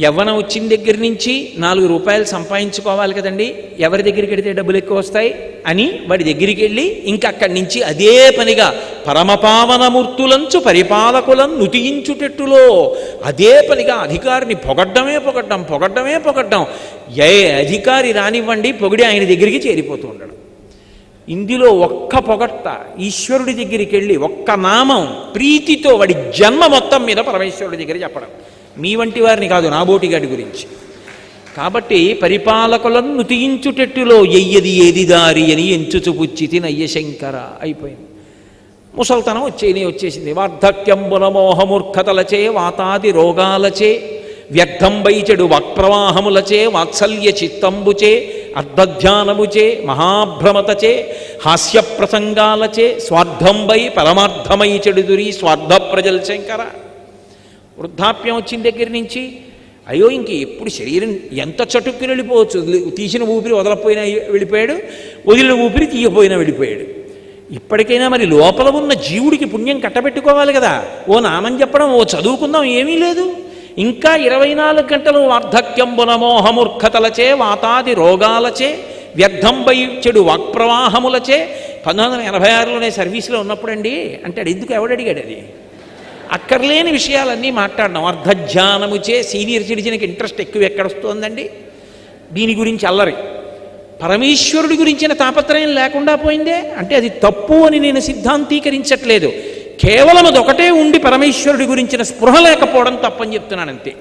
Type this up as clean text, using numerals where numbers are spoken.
యవ్వనం వచ్చిన దగ్గర నుంచి 4 రూపాయలు సంపాదించుకోవాలి కదండి, ఎవరి దగ్గరికి వెడితే డబ్బులు ఎక్కువ వస్తాయి అని వాడి దగ్గరికి వెళ్ళి ఇంకా అక్కడి నుంచి అదే పనిగా పరమపావనమూర్తులంచు పరిపాలకులను నుతియించుటెట్టులో అదే పనిగా అధికారిని పొగడ్డం. ఏ అధికారి రానివ్వండి పొగిడి ఆయన దగ్గరికి చేరిపోతూ ఉండడం. ఇందులో ఒక్క పొగట్ట ఈశ్వరుడి దగ్గరికి వెళ్ళి ఒక్క నామం ప్రీతితో వాడి జన్మ మొత్తం మీద పరమేశ్వరుడి దగ్గర చెప్పడం. మీ వంటి వారిని కాదు, నాబోటిగాడి గురించి. కాబట్టి పరిపాలకులను నుతియించుటెట్టులో ఎయ్యది ఏది దారి అని ఎంచుచుపుచ్చితి నయ్య శంకర అయిపోయింది. ముసల్తనం వచ్చేసింది. వార్ధక్యంబున మోహమూర్ఖతలచే వాతాది రోగాలచే వ్యర్థంబై చెడు వాక్ప్రవాహములచే వాత్సల్య చిత్తంబుచే అర్ధధ్యానముచే మహాభ్రమతచే హాస్య ప్రసంగాలచే స్వార్థంబై పరమార్థమై చెడుదురి స్వార్థ ప్రజల శంకర. వృద్ధాప్యం వచ్చిన దగ్గర నుంచి అయ్యో ఇంక ఎప్పుడు శరీరం ఎంత చటుక్కుని వెళ్ళిపోవచ్చు, తీసిన ఊపిరి వదలపోయినా వెళ్ళిపోయాడు, వదిలిన ఊపిరి తీయపోయినా వెళ్ళిపోయాడు. ఇప్పటికైనా మరి లోపల ఉన్న జీవుడికి పుణ్యం కట్టబెట్టుకోవాలి కదా. ఓ నామం చెప్పడం, ఓ చదువుకుందాం, ఏమీ లేదు. ఇంకా 24 గంటలు వార్ధక్యంబున మోహమూర్ఖతలచే వాతాది రోగాలచే వ్యర్థంబై చెడు వాక్ప్రవాహములచే 1986లోనే సర్వీస్లో ఉన్నప్పుడండి అంటాడు. ఎందుకు ఎవడు అడిగాడు? అది అక్కర్లేని విషయాలన్నీ మాట్లాడడం. అర్ధధ్యానముచే సీనియర్ సిటిజన్కి ఇంట్రెస్ట్ ఎక్కువ ఎక్కడొస్తుందండి దీని గురించి అల్లరి. పరమేశ్వరుడి గురించిన తాపత్రయం లేకుండా పోయిందే అంటే అది తప్పు అని నేను సిద్ధాంతీకరించట్లేదు. కేవలం అదొకటే ఉండి పరమేశ్వరుడి గురించిన స్పృహ లేకపోవడం తప్పని చెప్తున్నాను అంతే.